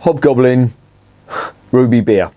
Hobgoblin Ruby Beer.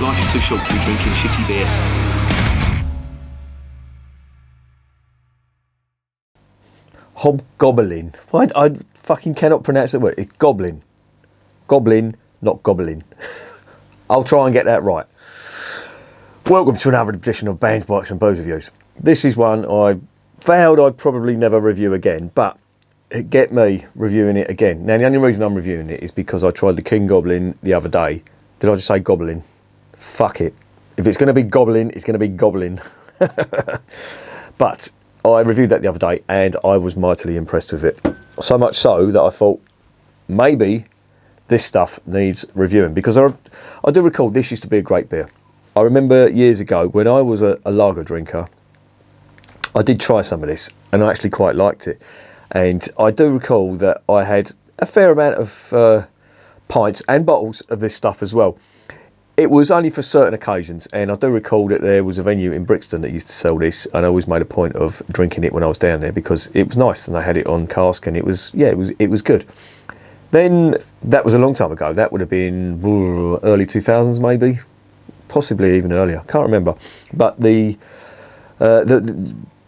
Life is too short to be drinking shitty beer. Hobgoblin. I fucking cannot pronounce that word. It's goblin. Goblin, not goblin. I'll try and get that right. Welcome to another edition of Bands, Bikes and Booze Reviews. This is one I vowed I'd probably never review again, but get me reviewing it again. Now, the only reason I'm reviewing it is because I tried the King Goblin the other day. Did I just say goblin? Fuck it. If it's going to be goblin, it's going to be goblin. But I reviewed that the other day and I was mightily impressed with it. So much so that I thought maybe this stuff needs reviewing, because I do recall this used to be a great beer. I remember years ago when I was a lager drinker, I did try some of this and I actually quite liked it. And I do recall that I had a fair amount of pints and bottles of this stuff as well. It was only for certain occasions, and I do recall that there was a venue in Brixton that used to sell this, and I always made a point of drinking it when I was down there because it was nice, and they had it on cask, and it was good. Then that was a long time ago. That would have been early 2000s, maybe, possibly even earlier. Can't remember. But the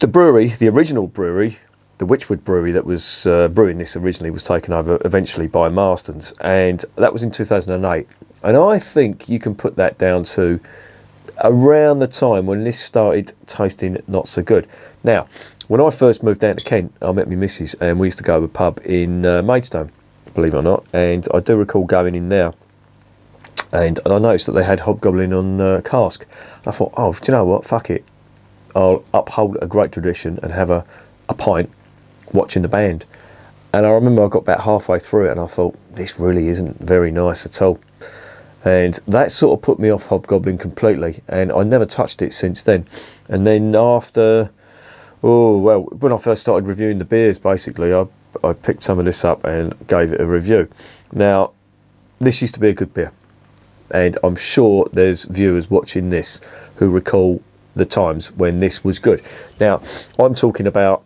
brewery, the original brewery, the Wychwood brewery that was brewing this originally, was taken over eventually by Marstons, and that was in 2008. And I think you can put that down to around the time when this started tasting not so good. Now, when I first moved down to Kent, I met my missus and we used to go to a pub in Maidstone, believe it or not. And I do recall going in there and I noticed that they had Hobgoblin on cask. And I thought, oh, do you know what? Fuck it. I'll uphold a great tradition and have a pint watching the band. And I remember I got about halfway through it and I thought, this really isn't very nice at all. And that sort of put me off Hobgoblin completely, and I never touched it since then. And then after, when I first started reviewing the beers, basically, I picked some of this up and gave it a review. Now, this used to be a good beer, and I'm sure there's viewers watching this who recall the times when this was good. Now, I'm talking about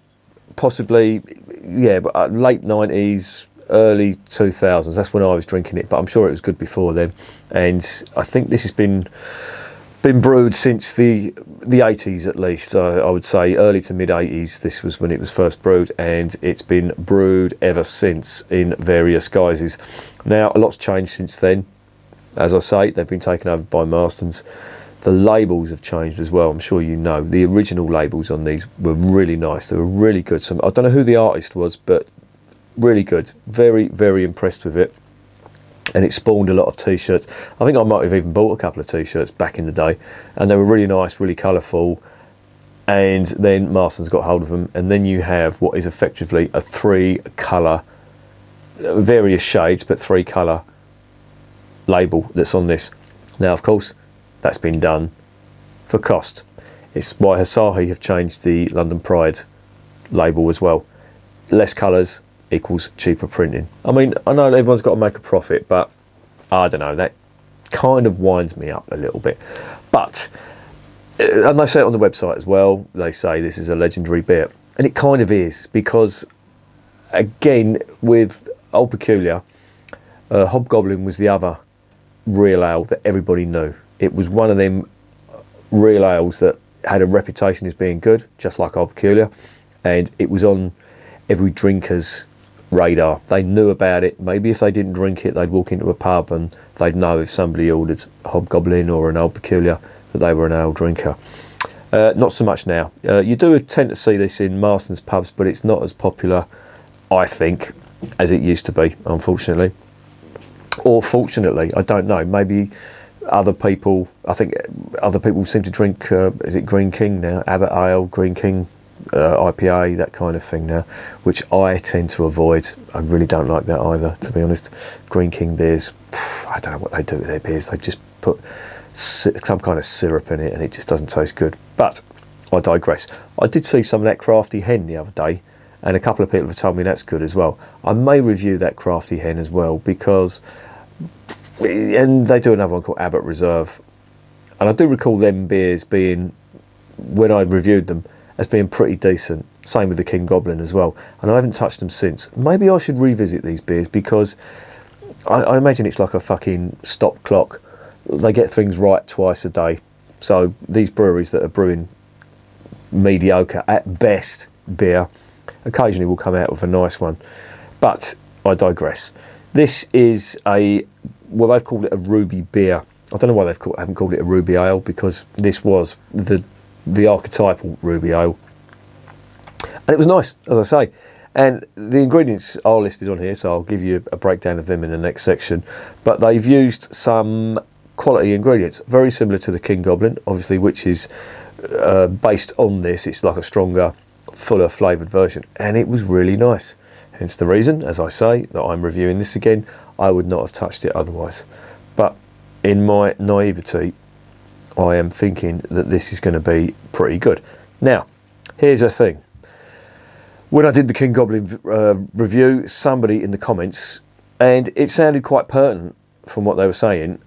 possibly, late 90s, early 2000s. That's when I was drinking it, but I'm sure it was good before then. And I think this has been brewed since the 80s at least. I would say early to mid 80s. This was when it was first brewed, and it's been brewed ever since in various guises. Now, a lot's changed since then. As I say, they've been taken over by Marstons. The labels have changed as well. I'm sure you know. The original labels on these were really nice. They were really good. I don't know who the artist was, but really good. Very, very impressed with it. And it spawned a lot of t-shirts. I think I might have even bought a couple of t-shirts back in the day, and they were really nice, really colourful. And then Marstons got hold of them, and then you have what is effectively a 3-colour, various shades, but 3-colour label that's on this. Now, of course, that's been done for cost. It's why Asahi have changed the London Pride label as well. Less colours equals cheaper printing. I mean, I know everyone's got to make a profit, but I don't know, that kind of winds me up a little bit. But, and they say it on the website as well, they say this is a legendary beer. And it kind of is, because, again, with Old Peculiar, Hobgoblin was the other real ale that everybody knew. It was one of them real ales that had a reputation as being good, just like Old Peculiar, and it was on every drinker's radar. They knew about it. Maybe if they didn't drink it, they'd walk into a pub and they'd know if somebody ordered Hobgoblin or an Old Peculiar that they were an ale drinker. Not so much now. You do tend to see this in Marstons pubs, but it's not as popular, I think, as it used to be, unfortunately. Or fortunately, I don't know. Maybe Other people, I think other people seem to drink, is it Green King now? Abbott Ale, Green King, IPA, that kind of thing now, which I tend to avoid. I really don't like that either, to be honest. Green King beers, I don't know what they do with their beers. They just put some kind of syrup in it and it just doesn't taste good. But I digress. I did see some of that Crafty Hen the other day, and a couple of people have told me that's good as well. I may review that Crafty Hen as well, because, and they do another one called Abbott Reserve, and I do recall them beers being, when I reviewed them, as being pretty decent. Same with the King Goblin as well, and I haven't touched them since. Maybe I should revisit these beers, because I imagine it's like a fucking stop clock. They get things right twice a day. So these breweries that are brewing mediocre at best beer occasionally will come out with a nice one. But I digress. This is they've called it a ruby beer. I don't know why haven't called it a ruby ale, because this was the archetypal ruby ale, and it was nice, as I say. And the ingredients are listed on here, so I'll give you a breakdown of them in the next section. But they've used some quality ingredients, very similar to the King Goblin, obviously, which is based on this. It's like a stronger, fuller flavoured version, and it was really nice. Hence the reason, as I say, that I'm reviewing this again. I would not have touched it otherwise. But in my naivety, I am thinking that this is going to be pretty good. Now, here's the thing. When I did the King Goblin review, somebody in the comments, and it sounded quite pertinent from what they were saying,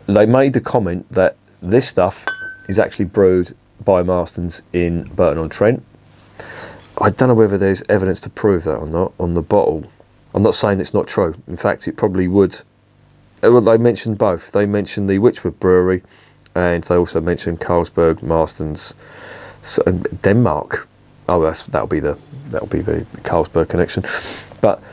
they made the comment that this stuff is actually brewed by Marstons in Burton-on-Trent. I don't know whether there's evidence to prove that or not on the bottle. I'm not saying it's not true. In fact, it probably would. Well, they mentioned both. They mentioned the Wychwood Brewery, and they also mentioned Carlsberg, Marstons, Denmark. Oh, that'll be the Carlsberg connection. But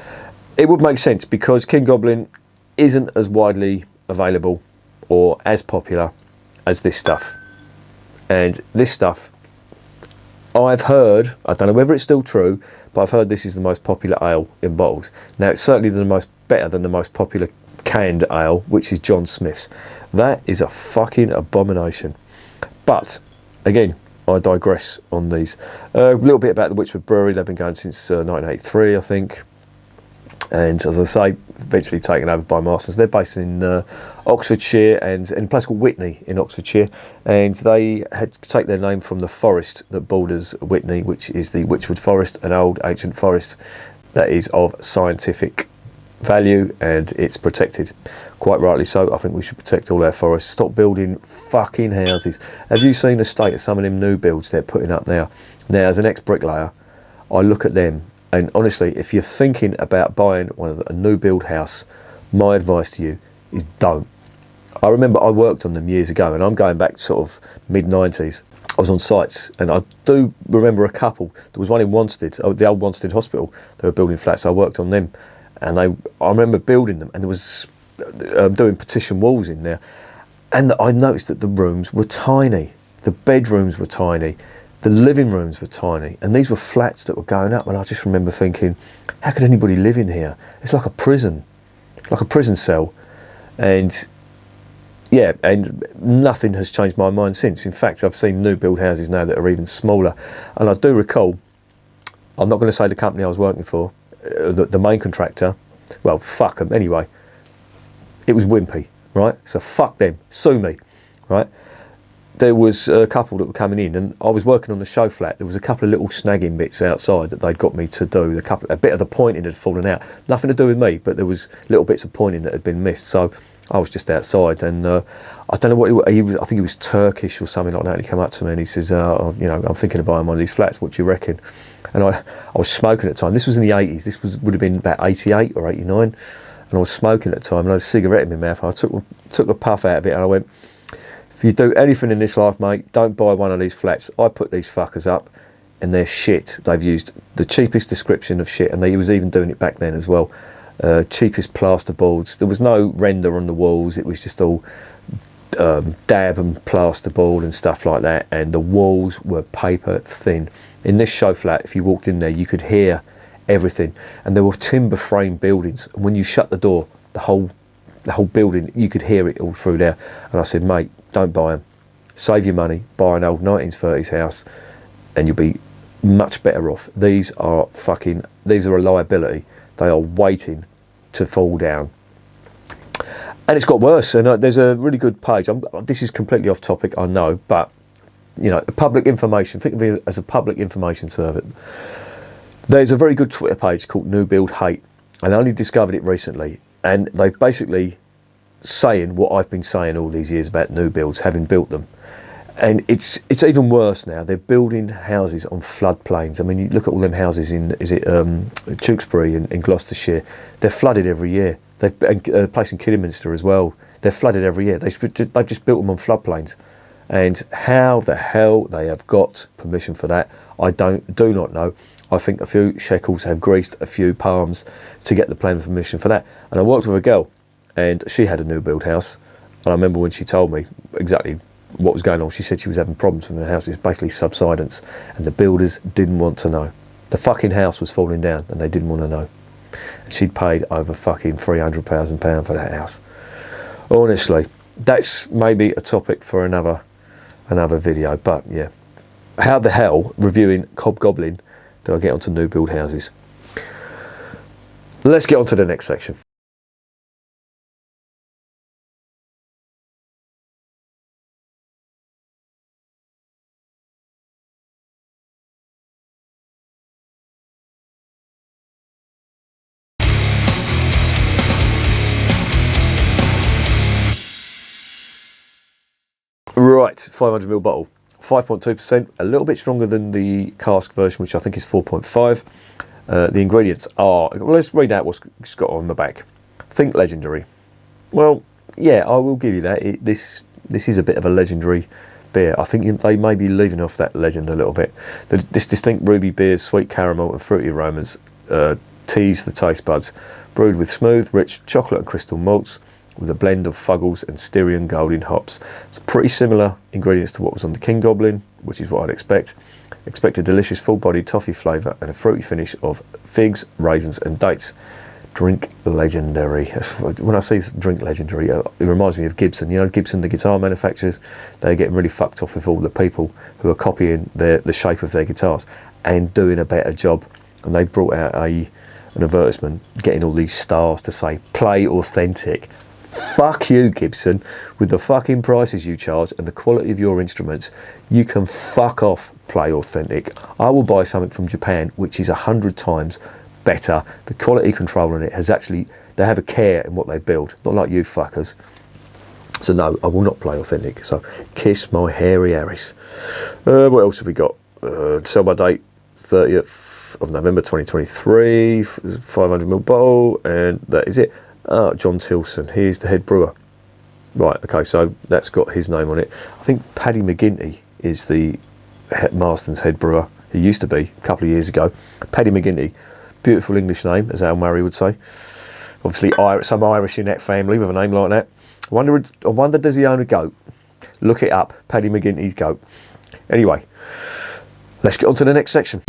it would make sense, because King Goblin isn't as widely available or as popular as this stuff. And this stuff, I've heard, I don't know whether it's still true, but I've heard this is the most popular ale in bottles. Now, it's certainly better than the most popular canned ale, which is John Smith's. That is a fucking abomination. But again, I digress on these. A little bit about the Wychwood Brewery. They've been going since 1983, I think. And as I say, eventually taken over by Marstons. They're based in Oxfordshire and in a place called Witney in Oxfordshire. And they had take their name from the forest that borders Witney, which is the Wychwood Forest, an old ancient forest that is of scientific value, and it's protected. Quite rightly so. I think we should protect all our forests. Stop building fucking houses. Have you seen the state of some of them new builds they're putting up now? Now, as an ex-bricklayer, I look at them, and honestly, if you're thinking about buying a new build house, my advice to you is don't. I remember I worked on them years ago, and I'm going back to sort of mid-90s. I was on sites, and I do remember a couple. There was one in Wanstead, the old Wanstead Hospital. They were building flats, so I worked on them. And I remember building them, and there was doing partition walls in there, and I noticed that the rooms were tiny, the bedrooms were tiny, the living rooms were tiny, and these were flats that were going up. And I just remember thinking, how could anybody live in here? It's like a prison cell. And yeah, and nothing has changed my mind since. In fact, I've seen new build houses now that are even smaller, and I do recall, I'm not going to say the company I was working for, the main contractor, well, fuck them anyway. It was Wimpy, right? So fuck them, sue me, right? There was a couple that were coming in, and I was working on the show flat. There was a couple of little snagging bits outside that they'd got me to do. A bit of the pointing had fallen out. Nothing to do with me, but there was little bits of pointing that had been missed. So I was just outside, and I don't know what he was. I think he was Turkish or something like that. And he came up to me and he says, I'm thinking of buying one of these flats. What do you reckon? And I was smoking at the time. This was in the 80s. This would have been about 88 or 89. And I was smoking at the time, and I had a cigarette in my mouth. I took a puff out of it, and I went, if you do anything in this life, mate, don't buy one of these flats. I put these fuckers up, and they're shit. They've used the cheapest description of shit, and he was even doing it back then as well. Cheapest plaster boards. There was no render on the walls. It was just all dab and plasterboard and stuff like that, and the walls were paper thin. In this show flat, if you walked in there, you could hear everything, and there were timber frame buildings, and when you shut the door, the whole the whole building, you could hear it all through there. And I said, mate, don't buy them. Save your money, buy an old 1930s house, and you'll be much better off. These are a liability. They are waiting to fall down. And it's got worse. And there's a really good page. This is completely off topic, I know, but you know, public information. Think of it as a public information service. There's a very good Twitter page called New Build Hate, and I only discovered it recently. And they're basically saying what I've been saying all these years about new builds, having built them. And it's even worse now. They're building houses on floodplains. I mean, you look at all them houses in Tewkesbury in Gloucestershire. They're flooded every year. They've a place in Kidderminster as well. They're flooded every year. They've just built them on floodplains. And how the hell they have got permission for that, I do not know. I think a few shekels have greased a few palms to get the planning permission for that. And I worked with a girl, and she had a new build house. And I remember when she told me exactly what was going on, she said she was having problems with her house. It was basically subsidence, and the builders didn't want to know. The fucking house was falling down, and they didn't want to know. And she'd paid over fucking £300,000 for that house. Honestly, that's maybe a topic for another video. But yeah, how the hell, reviewing Hobgoblin, do I get onto new build houses? Let's get on to the next section. Right, 500ml bottle, 5.2%, a little bit stronger than the cask version, which I think is 4.5. The ingredients are, well, let's read out what's got on the back. Think legendary. Well, yeah, I will give you that. This is a bit of a legendary beer. I think they may be leaving off that legend a little bit. This distinct ruby beer's sweet caramel and fruity aromas tease the taste buds, brewed with smooth, rich chocolate and crystal malts, with a blend of Fuggles and Styrian Golden hops. It's pretty similar ingredients to what was on the King Goblin, which is what I'd expect. Expect a delicious full-bodied toffee flavour and a fruity finish of figs, raisins and dates. Drink legendary. When I say drink legendary, it reminds me of Gibson. You know, Gibson, the guitar manufacturers, they're getting really fucked off with all the people who are copying the shape of their guitars and doing a better job. And they brought out an advertisement getting all these stars to say, play authentic. Fuck you, Gibson. With the fucking prices you charge and the quality of your instruments, you can fuck off, play authentic. I will buy something from Japan which is 100 times better. The quality control on it has actually, they have a care in what they build, not like you fuckers. So no, I will not play authentic. So kiss my hairy Harris. What else have we got? Sell by date 30th of November 2023, 500ml bottle, and that is it. John Tilson, he's the head brewer. Right, okay, so that's got his name on it. I think Paddy McGinty is the Marston's head brewer. He used to be a couple of years ago. Paddy McGinty, beautiful English name, as Al Murray would say. Obviously, some Irish in that family with a name like that. I wonder does he own a goat? Look it up, Paddy McGinty's goat. Anyway, let's get on to the next section.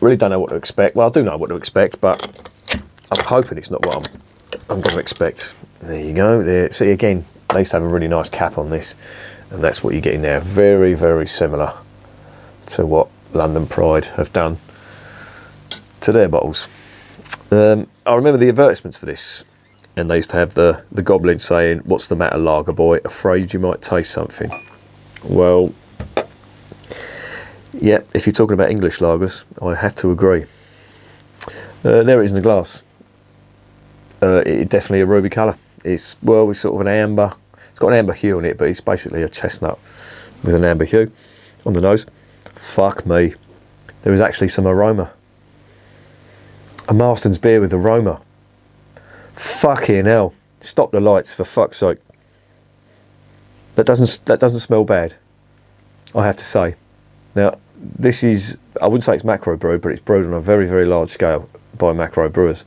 Really don't know what to expect. Well, I do know what to expect, but I'm hoping it's not what I'm going to expect. There you go. There. See, again, they used to have a really nice cap on this, and that's what you're getting there. Very, very similar to what London Pride have done to their bottles. I remember the advertisements for this, and they used to have the goblin saying, "What's the matter, lager boy? Afraid you might taste something." Well, yeah, if you're talking about English lagers, I have to agree. There it is in the glass. It's definitely a ruby colour. It's sort of an amber. It's got an amber hue on it, but it's basically a chestnut with an amber hue on the nose. Fuck me. There is actually some aroma. A Marston's beer with aroma. Fucking hell. Stop the lights, for fuck's sake. That doesn't smell bad, I have to say. Now, this is, I wouldn't say it's macro brewed, but it's brewed on a very, very large scale by macro brewers.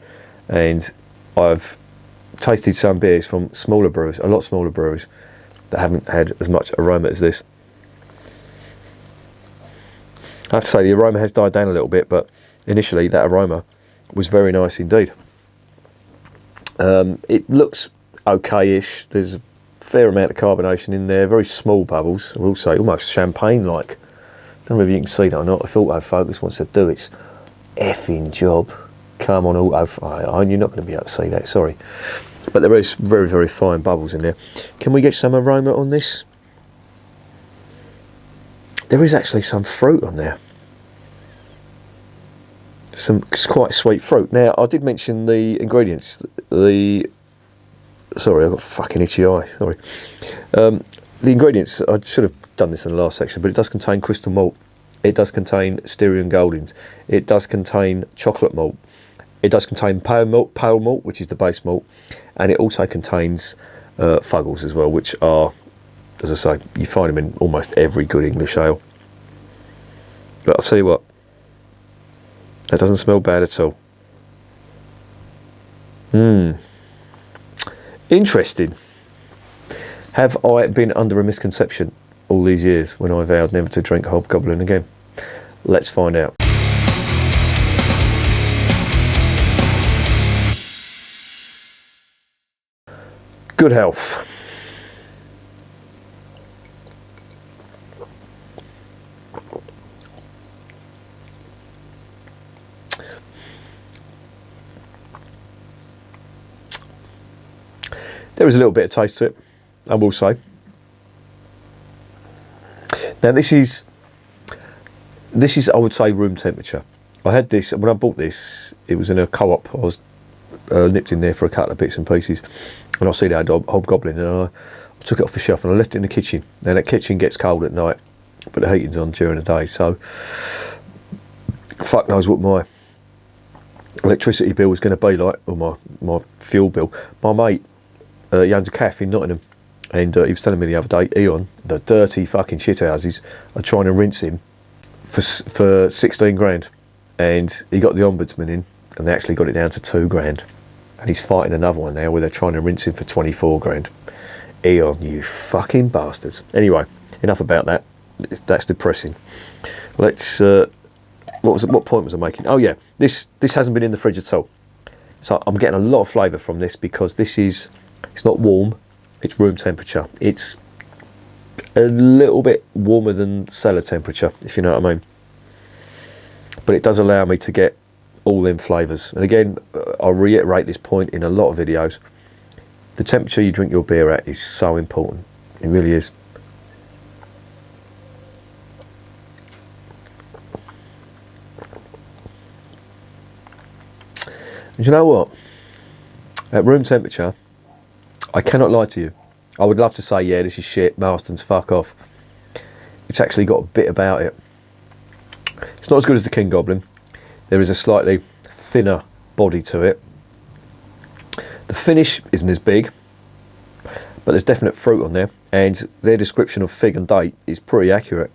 And I've tasted some beers from smaller brewers, a lot smaller brewers, that haven't had as much aroma as this. I have to say the aroma has died down a little bit, but initially, that aroma was very nice indeed. It looks okay-ish. There's a fair amount of carbonation in there, very small bubbles, I will say, almost champagne-like. Don't know if you can see that or not. If autofocus wants to do its effing job. Come on, autofocus. You're not going to be able to see that, sorry. But there is very, very fine bubbles in there. Can we get some aroma on this? There is actually some fruit on there. Some quite sweet fruit. Now, I did mention the ingredients. Sorry, I've got a fucking itchy eye, sorry. The ingredients, I should have done this in the last section, but it does contain crystal malt. It does contain Styrian Goldings. It does contain chocolate malt. It does contain pale malt, which is the base malt. And it also contains fuggles as well, which are, as I say, you find them in almost every good English ale. But I'll tell you what, that doesn't smell bad at all. Interesting. Have I been under a misconception all these years when I vowed never to drink Hobgoblin again? Let's find out. Good health. There is a little bit of taste to it, I will say. Now this is I would say room temperature. I had this when I bought this. It was in a co-op. I was nipped in there for a couple of bits and pieces, and I see that Hobgoblin, and I took it off the shelf and I left it in the kitchen. Now that kitchen gets cold at night, but the heating's on during the day, so fuck knows what my electricity bill was going to be like, or my fuel bill. My mate, he owns a cafe in Nottingham, and he was telling me the other day, Eon, the dirty fucking shithouses are trying to rinse him for 16 grand, and he got the ombudsman in, and they actually got it down to 2 grand, and he's fighting another one now where they're trying to rinse him for 24 grand. Eon, you fucking bastards. Anyway, enough about that. That's depressing. Let's. What point was I making? Oh yeah, this hasn't been in the fridge at all, so I'm getting a lot of flavour from this because it's not warm. It's room temperature. It's a little bit warmer than cellar temperature, if you know what I mean. But it does allow me to get all them flavours. And again, I'll reiterate this point in a lot of videos. The temperature you drink your beer at is so important. It really is. And you know what? At room temperature, I cannot lie to you. I would love to say, yeah, this is shit, Marstons, fuck off. It's actually got a bit about it. It's not as good as the King Goblin. There is a slightly thinner body to it. The finish isn't as big, but there's definite fruit on there, and their description of fig and date is pretty accurate.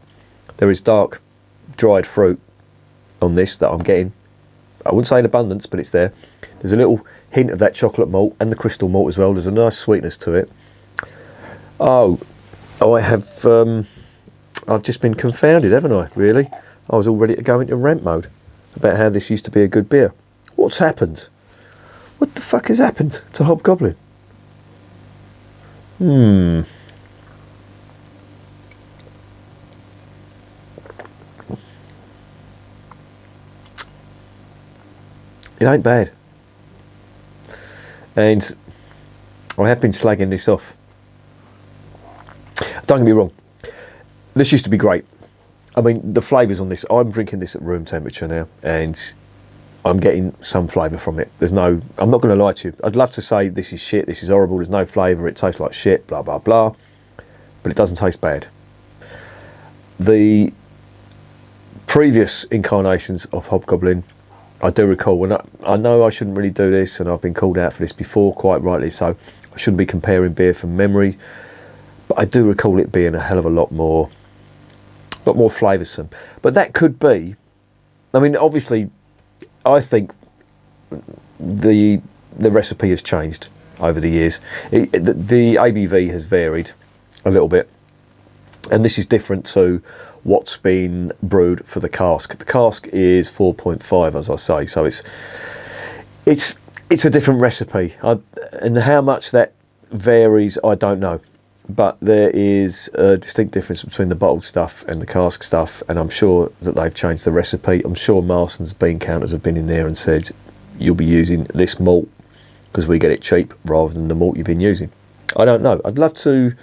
There is dark, dried fruit on this that I'm getting. I wouldn't say in abundance, but it's there. There's a little hint of that chocolate malt and the crystal malt as well. There's a nice sweetness to it. Oh, I've just been confounded, haven't I, really? I was all ready to go into rant mode about how this used to be a good beer. What's happened? What the fuck has happened to Hobgoblin? It ain't bad. And I have been slagging this off. Don't get me wrong, this used to be great. I mean, the flavours on this, I'm drinking this at room temperature now, and I'm getting some flavour from it. I'm not going to lie to you. I'd love to say this is shit, this is horrible, there's no flavour, it tastes like shit, blah, blah, blah. But it doesn't taste bad. The previous incarnations of Hobgoblin, I do recall, when I know I shouldn't really do this, and I've been called out for this before, quite rightly so. I shouldn't be comparing beer from memory, but I do recall it being a hell of a lot more flavoursome. But that could be, I mean, obviously, I think the recipe has changed over the years. The ABV has varied a little bit, And this is different to what's been brewed for the cask. The cask is 4.5, as I say, so it's a different recipe. And how much that varies, I don't know. But there is a distinct difference between the bottled stuff and the cask stuff, and I'm sure that they've changed the recipe. I'm sure Marston's bean counters have been in there and said, you'll be using this malt because we get it cheap rather than the malt you've been using. I don't know. I'd love to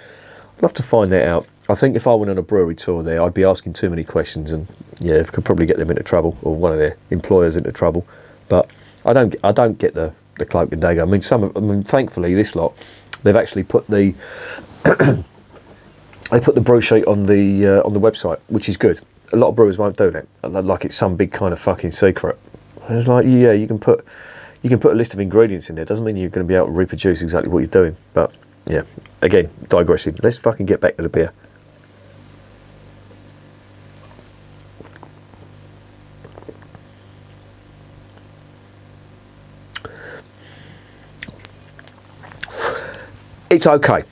find that out. I think if I went on a brewery tour there, I'd be asking too many questions, and yeah, it could probably get them into trouble, or one of their employers into trouble. But I don't get the cloak and dagger. I mean, thankfully, this lot, they've actually put the they put the brew sheet on the website, which is good. A lot of brewers won't do that, like it's some big kind of fucking secret. And it's like, yeah, you can put a list of ingredients in there. Doesn't mean you're going to be able to reproduce exactly what you're doing. But yeah, again, digressing. Let's fucking get back to the beer. It's okay,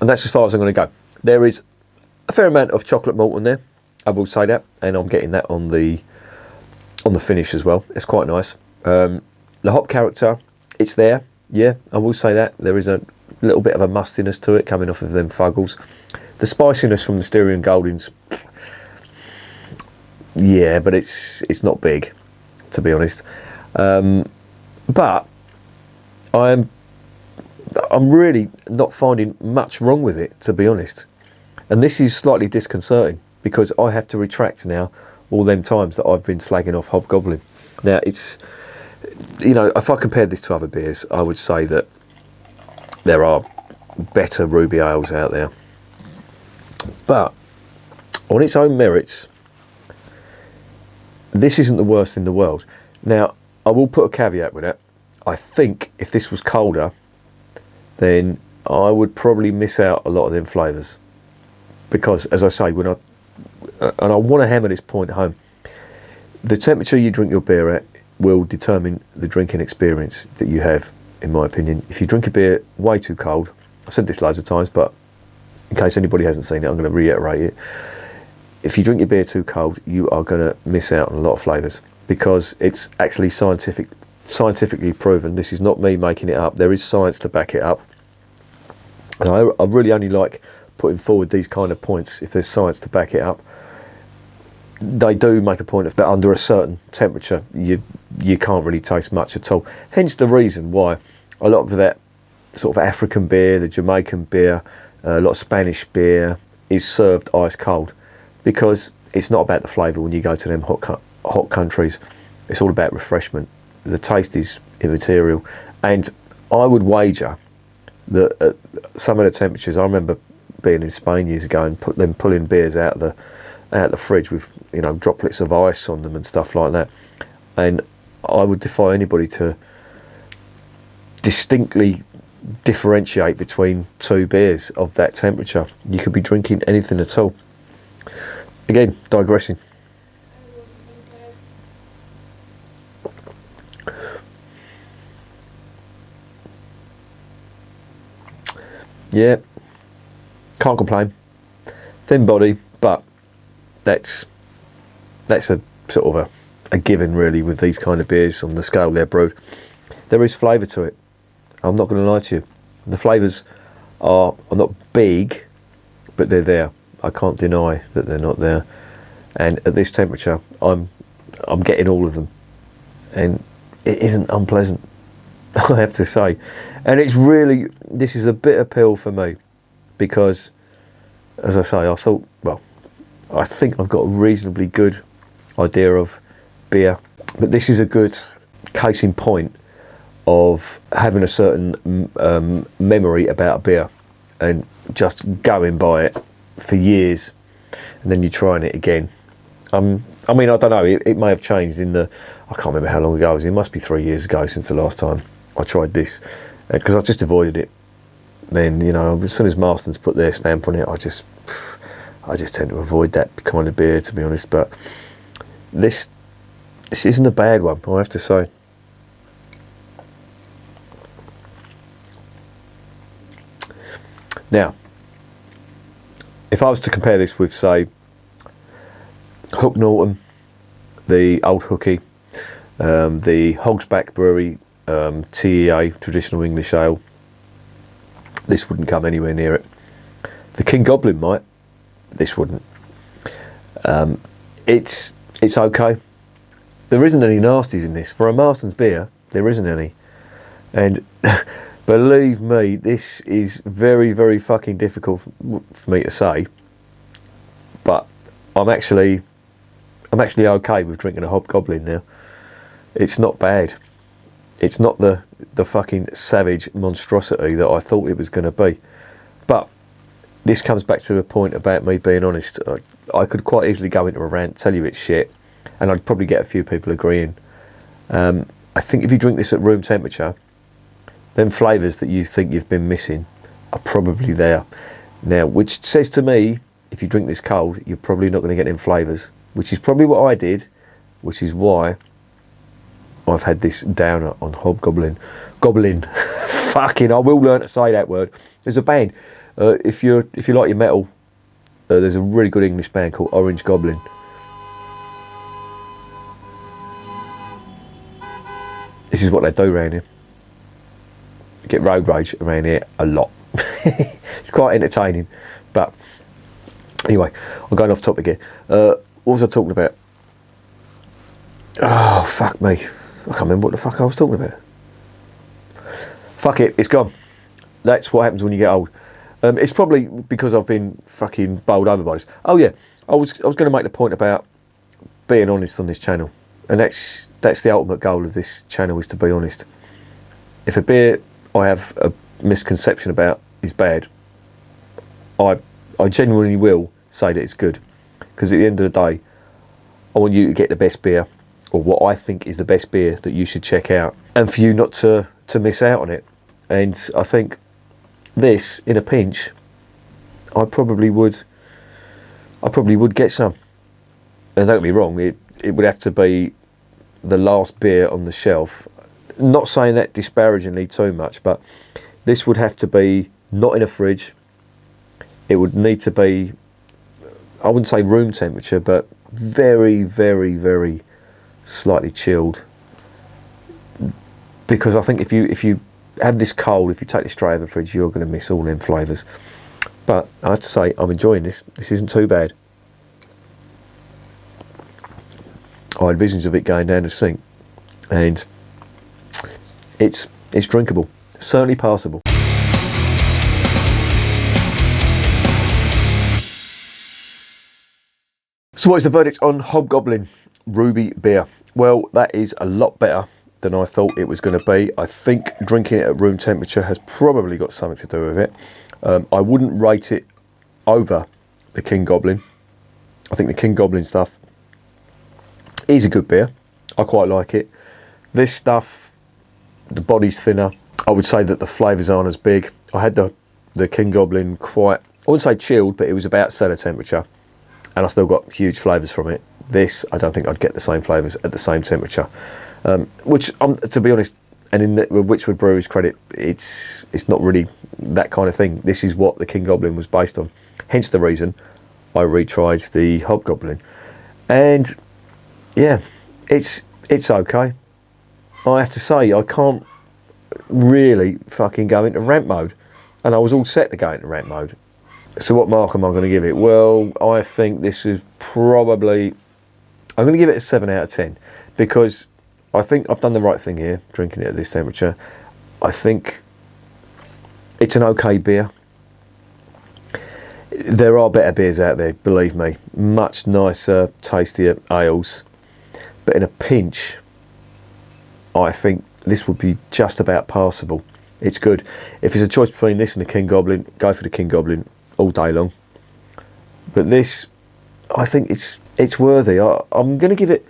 and that's as far as I'm going to go. There is a fair amount of chocolate malt in there, I will say that, and I'm getting that on the finish as well. It's quite nice. The hop character, it's there, yeah, I will say that. There is a little bit of a mustiness to it coming off of them fuggles. The spiciness from the Styrian Goldings, yeah, but it's not big, to be honest. But I'm really not finding much wrong with it, to be honest. And this is slightly disconcerting because I have to retract now all them times that I've been slagging off Hobgoblin. Now, it's, you know, if I compared this to other beers, I would say that there are better ruby ales out there. But on its own merits, this isn't the worst in the world. Now, I will put a caveat with that. I think if this was colder, then I would probably miss out a lot of them flavours. Because, as I say, and I want to hammer this point home, the temperature you drink your beer at will determine the drinking experience that you have, in my opinion. If you drink a beer way too cold, I've said this loads of times, but in case anybody hasn't seen it, I'm going to reiterate it. If you drink your beer too cold, you are going to miss out on a lot of flavours, because it's actually scientifically proven. This is not me making it up. There is science to back it up. And I really only like putting forward these kind of points if there's science to back it up. They do make a point of that under a certain temperature you can't really taste much at all. Hence the reason why a lot of that sort of African beer, the Jamaican beer, a lot of Spanish beer is served ice cold, because it's not about the flavour when you go to them hot countries. It's all about refreshment. The taste is immaterial, and I would wager that at some of the temperatures, I remember being in Spain years ago and pulling beers out of the fridge with, you know, droplets of ice on them and stuff like that, and I would defy anybody to distinctly differentiate between two beers of that temperature. You could be drinking anything at all. Again, digressing. Yeah, can't complain. Thin body, but that's a sort of a given really with these kind of beers on the scale they're brewed. There is flavour to it. I'm not going to lie to you. The flavours are not big, but they're there. I can't deny that they're not there. And at this temperature, I'm getting all of them, and it isn't unpleasant, I have to say. And it's really, this is a bitter pill for me, because, as I say, I think I've got a reasonably good idea of beer, but this is a good case in point of having a certain memory about a beer and just going by it for years, and then you're trying it again. I mean, I don't know, it may have changed I can't remember how long ago it was. It must be 3 years ago since the last time I tried this, because I just avoided it. Then, you know, as soon as Marstons put their stamp on it, I just tend to avoid that kind of beer, to be honest. But this isn't a bad one, I have to say. Now, if I was to compare this with, say, Hook Norton, the Old Hooky, the Hogsback Brewery, TEA, Traditional English Ale, this wouldn't come anywhere near it. The King Goblin might, this wouldn't. It's okay. There isn't any nasties in this. For a Marstons beer, there isn't any. And believe me, this is very, very fucking difficult for me to say. But I'm actually okay with drinking a Hobgoblin now. It's not bad. It's not the fucking savage monstrosity that I thought it was going to be. But this comes back to a point about me being honest. I could quite easily go into a rant, tell you it's shit, and I'd probably get a few people agreeing. I think if you drink this at room temperature, them flavours that you think you've been missing are probably there. Now, which says to me, if you drink this cold, you're probably not going to get them flavours, which is probably what I did, which is why I've had this downer on Hobgoblin. Goblin. Fucking, I will learn to say that word. There's a band. If you like your metal, there's a really good English band called Orange Goblin. This is what they do around here. They get road rage around here a lot. It's quite entertaining. But anyway, I'm going off topic here. What was I talking about? Oh, fuck me. I can't remember what the fuck I was talking about. Fuck it, it's gone. That's what happens when you get old. It's probably because I've been fucking bowled over by this. Oh yeah, I was going to make the point about being honest on this channel, and that's the ultimate goal of this channel, is to be honest. If a beer I have a misconception about is bad, I genuinely will say that it's good, because at the end of the day, I want you to get the best beer, or what I think is the best beer that you should check out, and for you not to miss out on it. And I think this, in a pinch, I probably would get some. And don't get me wrong, it would have to be the last beer on the shelf. Not saying that disparagingly too much, but this would have to be not in a fridge. It would need to be, I wouldn't say room temperature, but very, very, very slightly chilled. Because I think if you have this cold, if you take this straight out of the fridge, you're going to miss all them flavours. But I have to say, I'm enjoying this. This isn't too bad. I had visions of it going down the sink, and it's drinkable, certainly passable. So what is the verdict on Hobgoblin Ruby beer? Well, that is a lot better than I thought it was going to be. I think drinking it at room temperature has probably got something to do with it. I wouldn't rate it over the King Goblin. I think the King Goblin stuff is a good beer. I quite like it. This stuff, the body's thinner. I would say that the flavours aren't as big. I had the King Goblin quite, I wouldn't say chilled, but it was about cellar temperature, and I still got huge flavours from it. This, I don't think I'd get the same flavours at the same temperature. Which, to be honest, and in the Wychwood Brewery's credit, it's not really that kind of thing. This is what the King Goblin was based on. Hence the reason I retried the Hobgoblin. And yeah, it's okay. I have to say, I can't really fucking go into rant mode. And I was all set to go into rant mode. So what mark am I going to give it? Well, I think this is probably, I'm going to give it a 7 out of 10. Because I think I've done the right thing here, drinking it at this temperature. I think it's an okay beer. There are better beers out there, believe me. Much nicer, tastier ales. But in a pinch, I think this would be just about passable. It's good. If there's a choice between this and the King Goblin, go for the King Goblin all day long. But this, I think it's worthy. I'm going to give it,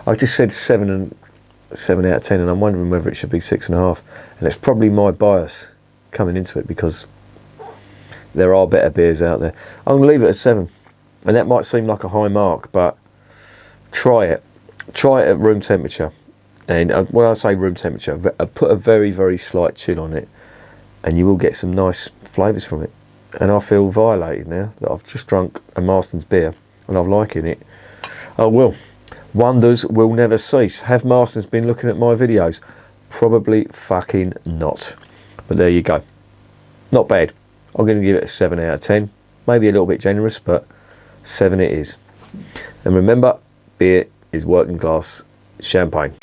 I just said 7 out of 10, and I'm wondering whether it should be 6.5. And it's probably my bias coming into it, because there are better beers out there. I'm going to leave it at 7. And that might seem like a high mark, but try it. Try it at room temperature. And when I say room temperature, put a very, very slight chill on it, and you will get some nice flavours from it. and I feel violated now that I've just drunk a Marston's beer and I'm liking it. Oh well, wonders will never cease. Have Marstons been looking at my videos? Probably fucking not. But there you go. Not bad. I'm going to give it a 7 out of 10. Maybe a little bit generous, but 7 it is. And remember, beer is working class champagne.